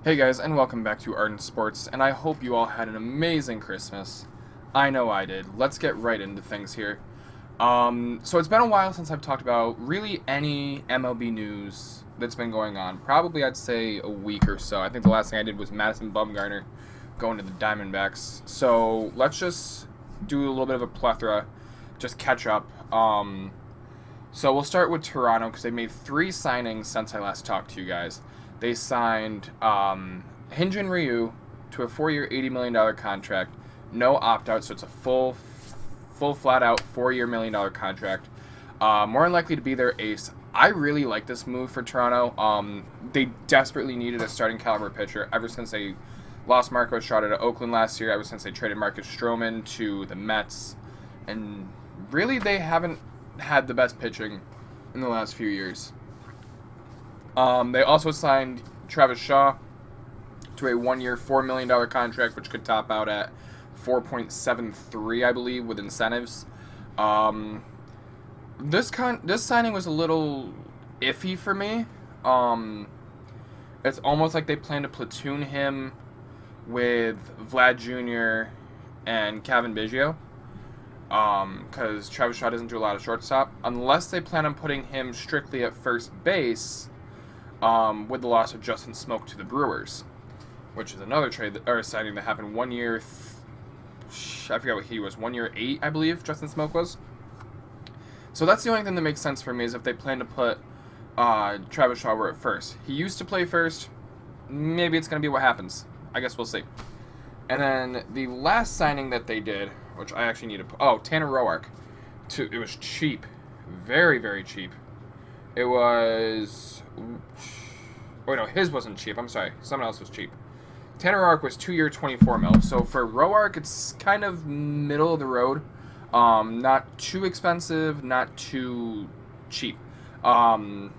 Hey guys, and welcome back to Ardent Sports, and I hope you all had an amazing Christmas. I know I did. Let's get right into things here. So it's been a while since I've talked about really any MLB news that's been going on. Probably I'd say a week or so. I think the last thing I did was Madison Bumgarner going to the Diamondbacks. So let's just do a little bit of a plethora, just catch up. So we'll start with Toronto because they made three signings since I last talked to you guys. They signed Hyun-Jin Ryu to a 4-year, $80 million contract, no opt out, so it's a full flat out 4-year, $1 million contract. More than likely to be their ace. I really like this move for Toronto. They desperately needed a starting caliber pitcher ever since they lost Marco Estrada to Oakland last year. Ever since they traded Marcus Stroman to the Mets, and really they haven't had the best pitching in the last few years. They also signed Travis Shaw to a 1-year, $4 million contract, which could top out at 4.73, I believe, with incentives. This signing was a little iffy for me. It's almost like they plan to platoon him with Vlad Jr. and Kevin Biggio. Because Travis Shaw doesn't do a lot of shortstop, unless they plan on putting him strictly at first base. With the loss of Justin Smoke to the Brewers, which is another trade or signing that happened 1 year. I forget what he was. 1 year 8, I believe. Justin Smoke was. So that's the only thing that makes sense for me is if they plan to put Travis Shaw at first. He used to play first. Maybe it's going to be what happens. I guess we'll see. And then the last signing that they did, which I actually need to. Tanner Roark. It was cheap, very very cheap. It was. Oh no, his wasn't cheap. I'm sorry, someone else was cheap. Tanner Roark was 2-year, $24 million. So for Roark, it's kind of middle of the road. Not too expensive, not too cheap. Again,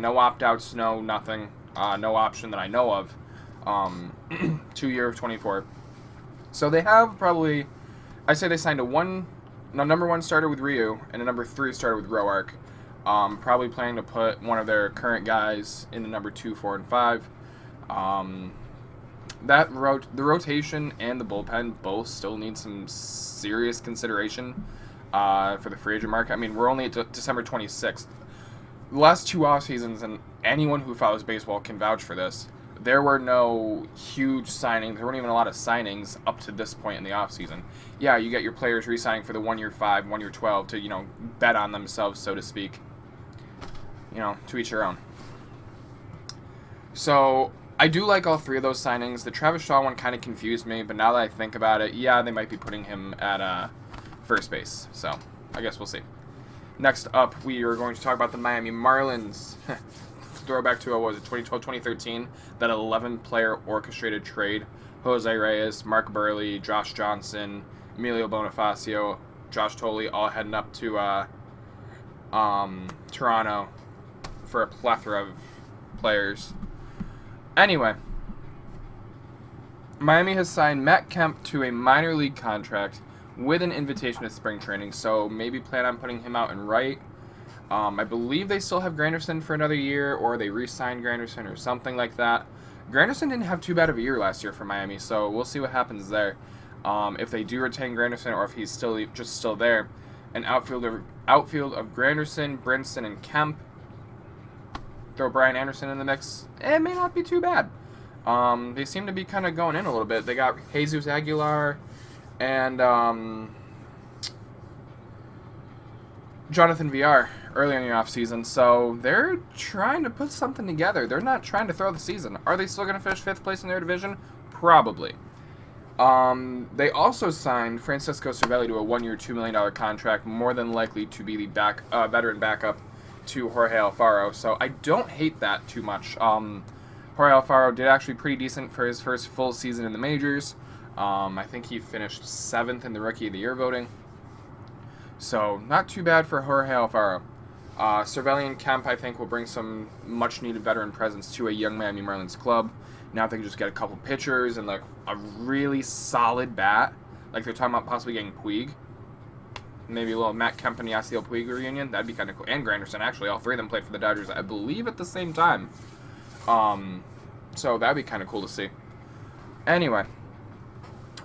no opt outs, no nothing, no option that I know of. 2-year, 24. So they have probably. I say they signed number 1 starter with Ryu and a number 3 starter with Roark. Probably planning to put one of their current guys in the number 2, 4, and 5. The rotation and the bullpen both still need some serious consideration for the free agent market. I mean, we're only at December 26th. The last 2 off seasons, and anyone who follows baseball can vouch for this, there were no huge signings. There weren't even a lot of signings up to this point in the offseason. Yeah, you get your players re-signing for the 1-year 5, 1-year 12 to, bet on themselves, so to speak. To each their own. So, I do like all 3 of those signings. The Travis Shaw one kind of confused me, but now that I think about it, yeah, they might be putting him at first base. So, I guess we'll see. Next up, we are going to talk about the Miami Marlins. Throwback to, 2012-2013, that 11-player orchestrated trade. Jose Reyes, Mark Burley, Josh Johnson, Emilio Bonifacio, Josh Tolley, all heading up to Toronto for a plethora of players. Anyway, Miami has signed Matt Kemp to a minor league contract with an invitation to spring training, so maybe plan on putting him out in right. I believe they still have Granderson for another year, or they re-signed Granderson or something like that. Granderson didn't have too bad of a year last year for Miami, so we'll see what happens there. If they do retain Granderson, or if he's still there. An outfield of Granderson, Brinson, and Kemp. Throw Brian Anderson in the mix. It may not be too bad. They seem to be kind of going in a little bit. They got Jesus Aguilar and Jonathan VR earlier in the offseason, so they're trying to put something together. They're not trying to throw the season. Are they still going to finish 5th place in their division? Probably. They also signed Francisco Cervelli to a 1-year, $2 million contract, more than likely to be the veteran backup to Jorge Alfaro. So I don't hate that too much. Jorge Alfaro did actually pretty decent for his first full season in the majors. I think he finished 7th in the Rookie of the Year voting. So not too bad for Jorge Alfaro. Cervelli and Kemp, I think, will bring some much-needed veteran presence to a young Miami Marlins club. Now if they can just get a couple pitchers and like a really solid bat, like they're talking about possibly getting Puig, maybe a little Matt Kemp and Yasiel Puig reunion. That'd be kind of cool. And Granderson, actually. All 3 of them played for the Dodgers, I believe, at the same time. So that'd be kind of cool to see. Anyway,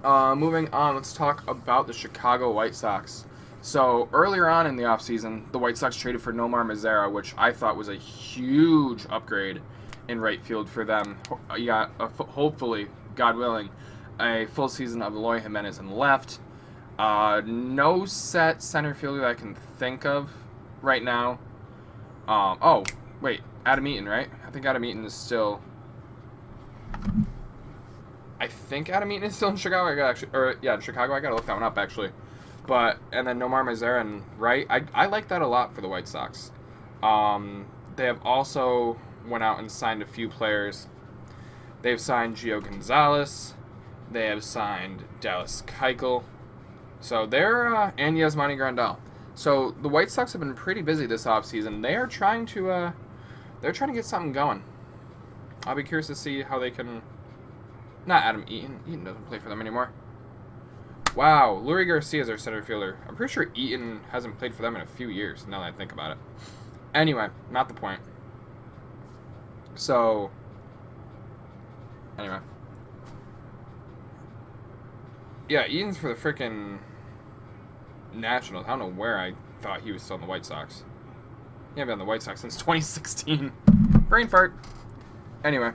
moving on, let's talk about the Chicago White Sox. So earlier on in the offseason, the White Sox traded for Nomar Mazara, which I thought was a huge upgrade in right field for them. You got, hopefully, God willing, a full season of Eloy Jimenez in left. No set center fielder that I can think of right now. Oh, wait, Adam Eaton, right? I think Adam Eaton is still... I think Adam Eaton is still in Chicago. In Chicago. I gotta look that one up, actually. But, and then Nomar Mazara and right. I like that a lot for the White Sox. They have also went out and signed a few players. They've signed Gio Gonzalez. They have signed Dallas Keuchel. So they're, and Yasmani Grandal. So the White Sox have been pretty busy this offseason. They are trying to, get something going. I'll be curious to see how they can, not Adam Eaton. Eaton doesn't play for them anymore. Wow, Lurie Garcia is their center fielder. I'm pretty sure Eaton hasn't played for them in a few years, now that I think about it. Anyway, not the point. So, anyway. Yeah, Eaton's for the frickin' Nationals. I don't know where I thought he was still in the White Sox. He hasn't been on the White Sox since 2016. Brain fart. Anyway.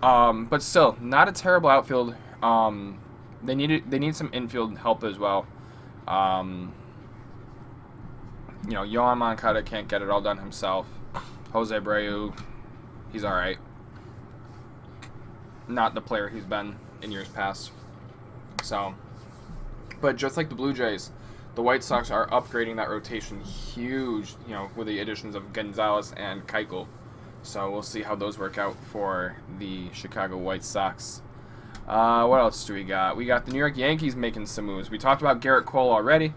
But still, not a terrible outfield. They need some infield help as well. Yohan Moncada can't get it all done himself. Jose Abreu, he's alright. Not the player he's been in years past. So, but just like the Blue Jays, the White Sox are upgrading that rotation huge, with the additions of Gonzalez and Keuchel. So we'll see how those work out for the Chicago White Sox. What else do we got? We got the New York Yankees making some moves. We talked about Garrett Cole already.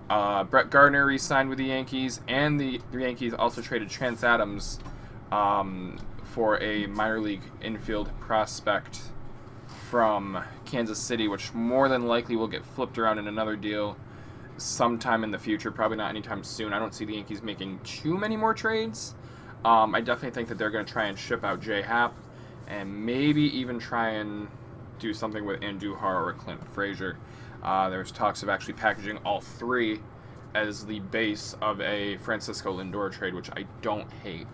Brett Gardner re-signed with the Yankees, and the Yankees also traded Chance Adams for a minor league infield prospect from Kansas City, which more than likely will get flipped around in another deal sometime in the future. Probably not anytime soon. I don't see the Yankees making too many more trades. I definitely think that they're going to try and ship out J. Happ and maybe even try and do something with Andujar or Clint Frazier. There's talks of actually packaging all three as the base of a Francisco Lindor trade, which I don't hate.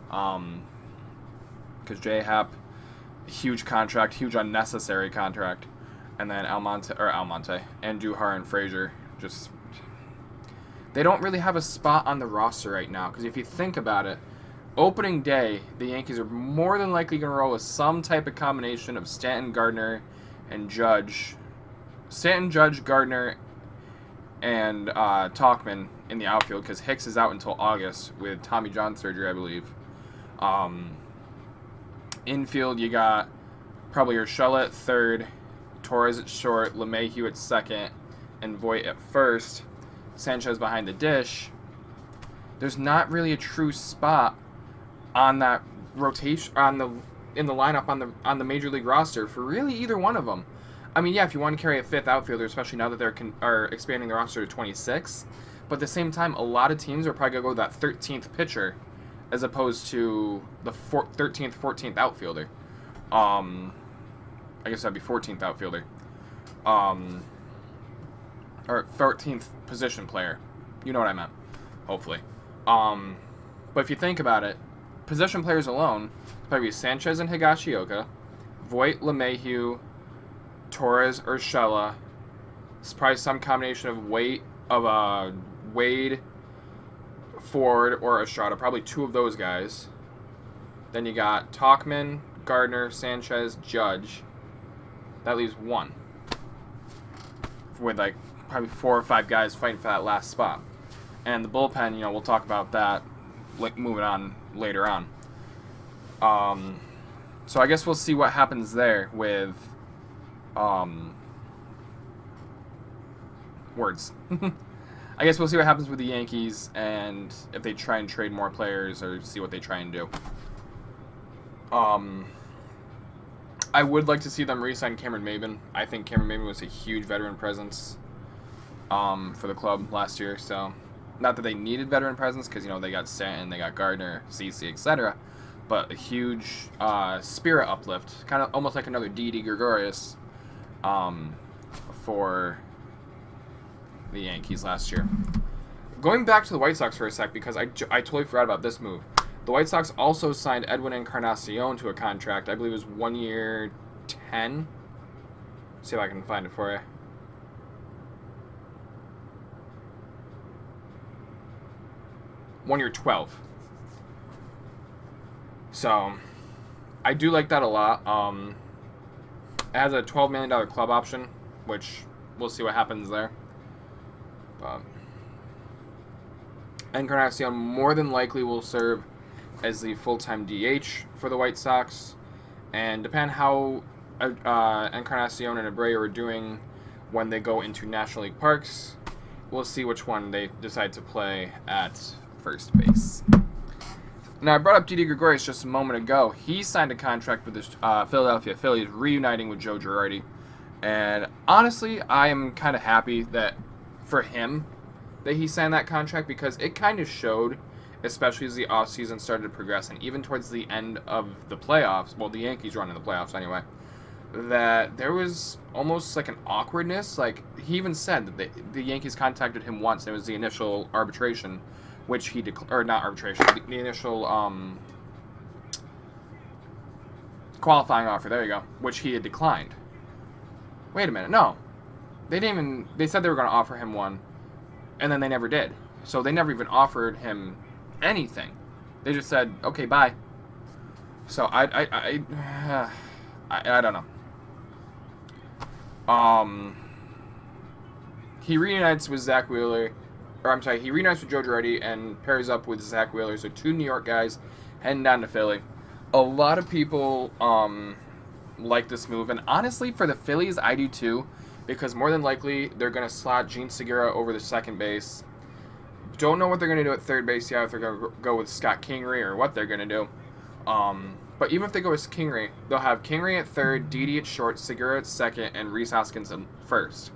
Because J. Happ, huge contract, huge unnecessary contract. And then Andujar and Frazier, just... They don't really have a spot on the roster right now. Because if you think about it, opening day, the Yankees are more than likely going to roll with some type of combination of Stanton, Gardner, and Judge. Stanton, Judge, Gardner, and Tauchman in the outfield, because Hicks is out until August with Tommy John surgery, I believe. Infield, you got probably Urshela at third, Torres at short, LeMahieu at second, and Voit at first. Sanchez behind the dish. There's not really a true spot on that rotation in the lineup on the major league roster for really either one of them. I mean, yeah, if you want to carry a fifth outfielder, especially now that they're expanding their roster to 26, but at the same time, a lot of teams are probably going to go with that 13th pitcher as opposed to the 13th, 14th outfielder. I guess that'd be 14th outfielder. Or 13th position player. You know what I meant, hopefully. But if you think about it, position players alone, probably Sanchez and Higashioka, Voit, LeMahieu, Torres, Urshela. It's probably some combination of Wade, Ford, or Estrada. Probably two of those guys. Then you got Tauchman, Gardner, Sanchez, Judge. That leaves one. With probably 4 or 5 guys fighting for that last spot. And the bullpen, we'll talk about that moving on later on. So I guess we'll see what happens there with words. I guess we'll see what happens with the Yankees and if they try and trade more players or see what they try and do. I would like to see them re-sign Cameron Maybin. I think Cameron Maybin was a huge veteran presence for the club last year. So, not that they needed veteran presence because, they got Stanton, they got Gardner, CC, etc. but a huge spirit uplift, kind of almost like another Didi Gregorius for the Yankees last year. Going back to the White Sox for a sec, because I totally forgot about this move. The White Sox also signed Edwin Encarnacion to a contract. I believe it was 1 year 10. See if I can find it for you. One year 12. So, I do like that a lot. It has a $12 million club option, which we'll see what happens there. But Encarnacion more than likely will serve as the full-time DH for the White Sox, and depending how Encarnacion and Abreu are doing when they go into National League parks, we'll see which one they decide to play at first base. Now, I brought up Didi Gregorius just a moment ago. He signed a contract with the Philadelphia Phillies, reuniting with Joe Girardi, and honestly, I am kind of happy that for him that he signed that contract, because it kind of showed, especially as the offseason started to progress, and even towards the end of the playoffs, well, the Yankees run in the playoffs anyway, that there was almost like an awkwardness. Like, he even said that the Yankees contacted him once, and it was the initial arbitration, which he or not arbitration, the initial qualifying offer, there you go, which he had declined. Wait a minute, no. They didn't even, they said they were going to offer him one, and then they never did. So they never even offered him anything. They just said, okay, bye. So I don't know. He reunites with Zach Wheeler, or I'm sorry, he reunites with Joe Girardi and pairs up with Zach Wheeler. So 2 New York guys heading down to Philly. A lot of people like this move, and honestly, for the Phillies, I do too, because more than likely they're going to slot Gene Segura over the second base. Don't know what they're going to do at third base yet, if they're going to go with Scott Kingery or what they're going to do. But even if they go with Kingery, they'll have Kingery at third, Didi at short, Segura at second, and Rhys Hoskins at first.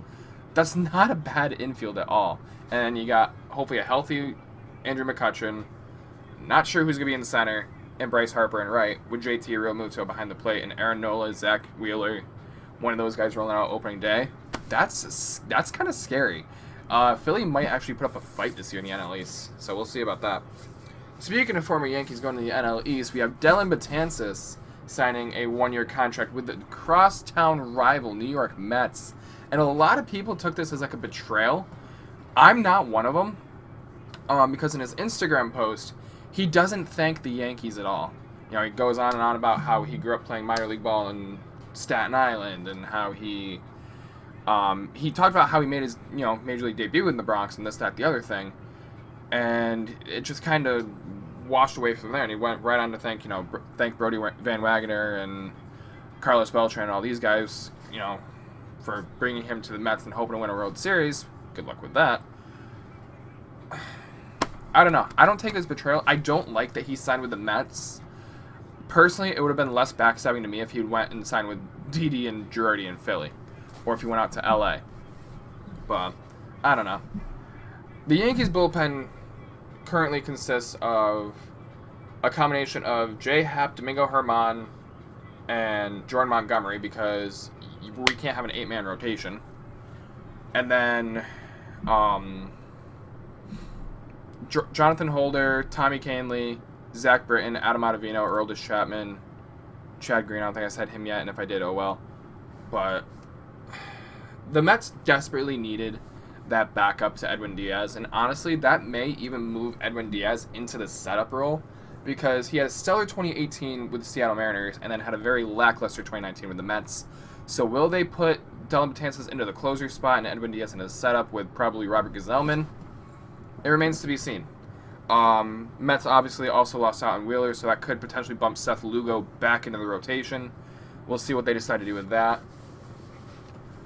That's not a bad infield at all. And you got, hopefully, a healthy Andrew McCutchen, not sure who's going to be in the center, and Bryce Harper in right, with JT Realmuto behind the plate, and Aaron Nola, Zach Wheeler, one of those guys rolling out opening day. That's kind of scary. Philly might actually put up a fight this year in the NL East, so we'll see about that. Speaking of former Yankees going to the NL East, we have Dellin Betances signing a 1-year contract with the crosstown rival New York Mets. And a lot of people took this as like a betrayal. I'm not one of them, because in his Instagram post, he doesn't thank the Yankees at all. You know, he goes on and on about how he grew up playing minor league ball in Staten Island, and how he talked about how he made his, major league debut in the Bronx and this, that, the other thing. And it just kind of washed away from there, and he went right on to thank Brody Van Wagner and Carlos Beltran and all these guys, for bringing him to the Mets and hoping to win a World Series. Good luck with that. I don't know. I don't take it as betrayal. I don't like that he signed with the Mets. Personally, it would have been less backstabbing to me if he went and signed with Didi and Girardi in Philly, or if he went out to LA. But I don't know. The Yankees bullpen currently consists of a combination of Jay Happ, Domingo Germán, and Jordan Montgomery, because we can't have an 8-man rotation. And then Jonathan Holder, Tommy Kahnle, Zach Britton, Adam Ottavino, Aroldis Chapman, Chad Green. I don't think I said him yet, and if I did, oh well. But the Mets desperately needed that backup to Edwin Diaz, and honestly, that may even move Edwin Diaz into the setup role, because he had a stellar 2018 with the Seattle Mariners and then had a very lackluster 2019 with the Mets. So will they put Dellin Betances into the closer spot and Edwin Diaz into the setup with probably Robert Gsellman? It remains to be seen. Mets obviously also lost out on Wheeler, so that could potentially bump Seth Lugo back into the rotation. We'll see what they decide to do with that.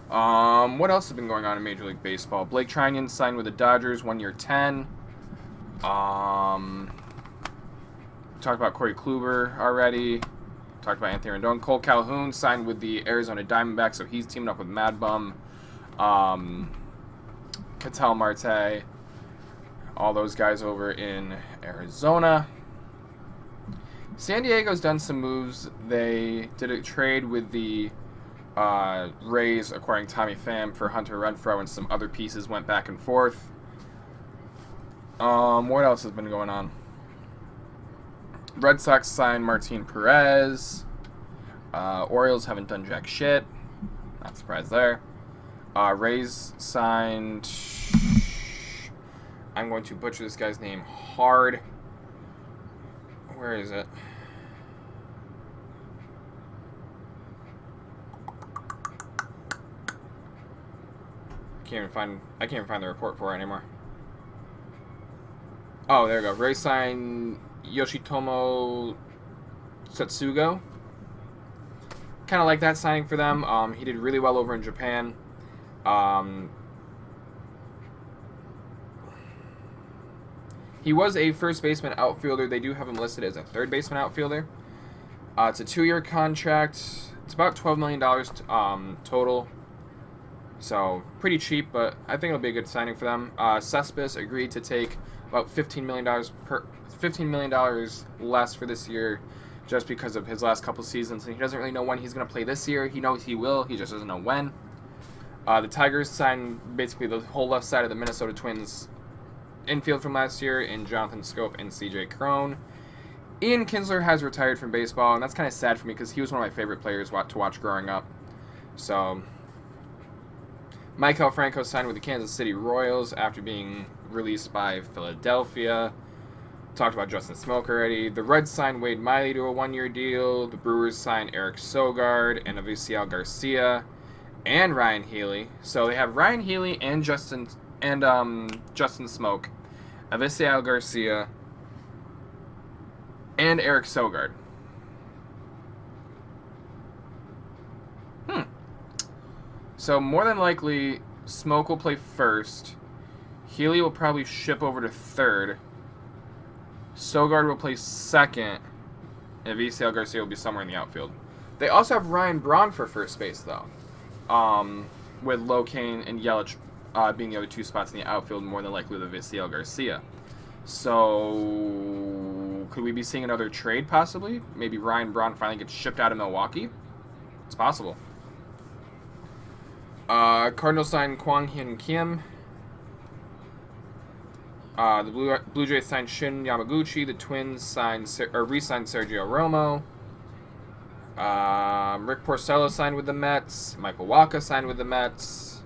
What else has been going on in Major League Baseball? Blake Treinen signed with the Dodgers, 1 year 10. Talked about Corey Kluber already. Talked about Anthony Rendon. Cole Calhoun signed with the Arizona Diamondbacks, so he's teaming up with Mad Bum. Ketel Marte. All those guys over in Arizona. San Diego's done some moves. They did a trade with the Rays acquiring Tommy Pham for Hunter Renfroe, and some other pieces went back and forth. What else has been going on? Red Sox signed Martin Perez. Orioles haven't done jack shit. Not surprised there. Rays signed... I'm going to butcher this guy's name hard. Where is it? I can't even find the report for it anymore. Oh, there we go. Rays signed Yoshitomo Satsugo. Kind of like that signing for them. He did really well over in Japan. He was a first baseman outfielder. They do have him listed as a third baseman outfielder. It's a 2-year contract. It's about $12 million total. So, pretty cheap, but I think it'll be a good signing for them. Cespedes agreed to take about $15 million less for this year just because of his last couple seasons. And he doesn't really know when he's going to play this year. He knows he will. He just doesn't know when. The Tigers signed basically the whole left side of the Minnesota Twins infield from last year in Jonathan Scope and CJ Cron. Ian Kinsler has retired from baseball, and that's kind of sad for me because he was one of my favorite players to watch growing up. So, Maikel Franco signed with the Kansas City Royals after being released by Philadelphia. Talked about Justin Smoke already. The Reds signed Wade Miley to a 1-year deal. The Brewers signed Eric Sogard and Avisail Garcia and Ryan Healy. So they have Ryan Healy and Justin Smoke, Avisail Garcia, and Eric Sogard. So more than likely, Smoke will play first. Healy will probably ship over to third. Sogard will play second. And Avisail Garcia will be somewhere in the outfield. They also have Ryan Braun for first base, though. With Locane and Yelich being the other two spots in the outfield, more than likely with Avisail Garcia. So, could we be seeing another trade, possibly? Maybe Ryan Braun finally gets shipped out of Milwaukee? It's possible. Cardinals signed Kwang Hyun Kim. The Blue Jays signed Shin Yamaguchi. The Twins re-signed Sergio Romo. Rick Porcello signed with the Mets. Michael Wacha signed with the Mets.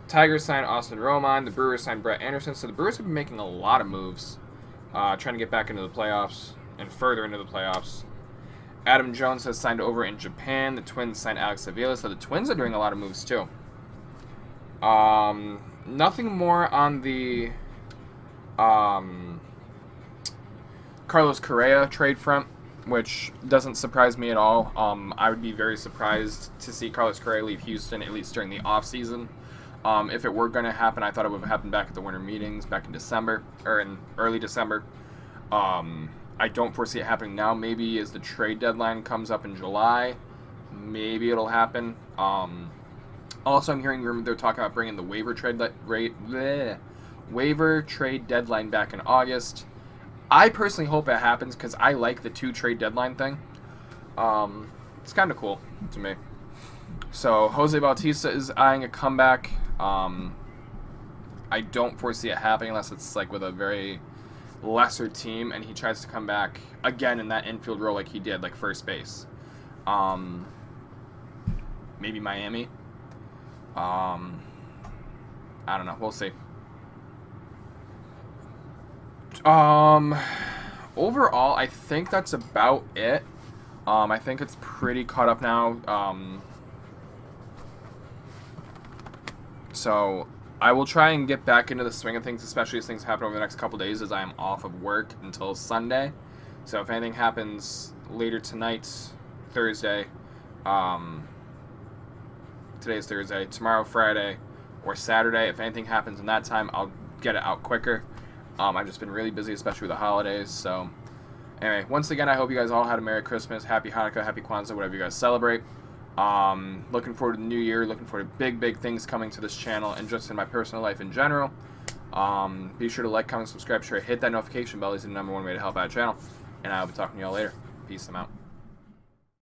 Tigers signed Austin Romine. The Brewers signed Brett Anderson. So the Brewers have been making a lot of moves, trying to get back into the playoffs and further into the playoffs. Adam Jones has signed over in Japan. The Twins signed Alex Avila. So the Twins are doing a lot of moves too. Nothing more on the Carlos Correa trade front, which doesn't surprise me at all. I would be very surprised to see Carlos Correa leave Houston, at least during the offseason. If it were going to happen, I thought it would have happened back at the winter meetings back in December, or in early December. I don't foresee it happening now. Maybe as the trade deadline comes up in July, maybe it'll happen. Also, I'm hearing they're talking about bringing the waiver trade deadline back in August. I personally hope it happens because I like the 2 trade deadline thing. It's kind of cool to me. So Jose Bautista is eyeing a comeback. I don't foresee it happening unless it's like with a very lesser team and he tries to come back again in that infield role like he did, like first base. Maybe Miami. I don't know. We'll see. Overall, I think that's about it. I think it's pretty caught up now. So I will try and get back into the swing of things, especially as things happen over the next couple days, as I am off of work until Sunday. So if anything happens later tonight, Thursday, today's Thursday, tomorrow Friday, or Saturday, if anything happens in that time, I'll get it out quicker. I've just been really busy, especially with the holidays. So anyway, once again, I hope you guys all had a Merry Christmas, Happy Hanukkah, Happy Kwanzaa, whatever you guys celebrate. Looking forward to the new year, looking forward to big things coming to this channel and just in my personal life in general. Be sure to like, comment, subscribe, share, hit that notification bell. Is the #1 way to help out the channel. and I'll be talking to y'all later. Peace. I'm out.